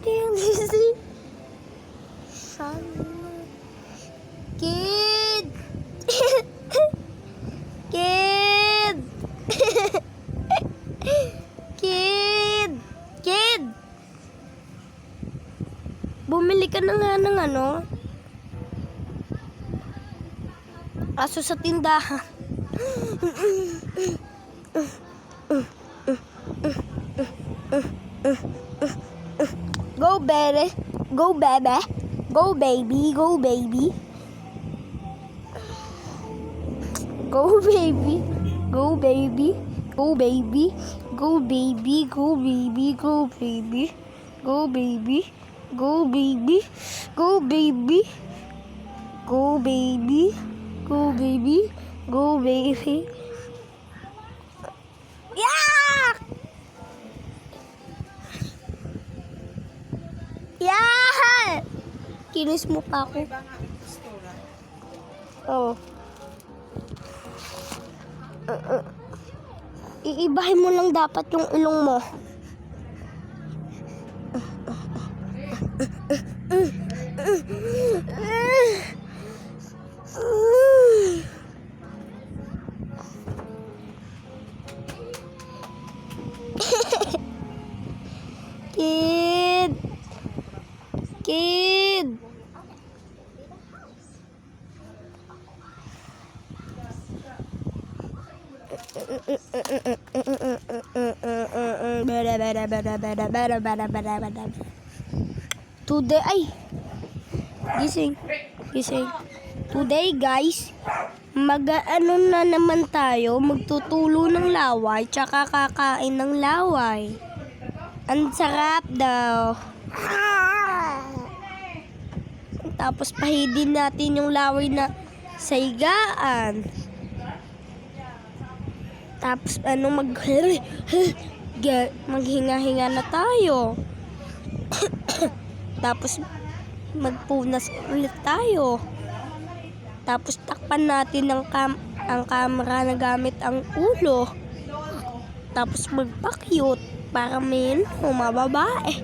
Kid! Kid! Kid! Kid! Bumili ka na nga ng aso sa tindahan. Go, baby. Go, baby. Go, baby. Go, baby. Go, baby. Go, baby. Go, baby. Go, baby. Go, baby. Go, baby. Go, baby. Go, baby. Go, baby. Go, baby. Go, baby. Go, baby. Yeah! Yeah! Kinis mo pa ako. Oh. Iibahin mo lang dapat yung ilong mo. Kid! Kid! Today, ay! Gising. Gising. Today, guys, mag-ano na naman tayo, magtutulo ng laway, tsaka kakain ng laway. Ang sarap daw. Tapos pahidin natin yung laway na sa higaan. Tapos maghinga-hinga na tayo. Tapos magpunas ulit tayo. Tapos takpan natin ang camera na gamit ang ulo. Tapos magpa-cute para may mababae.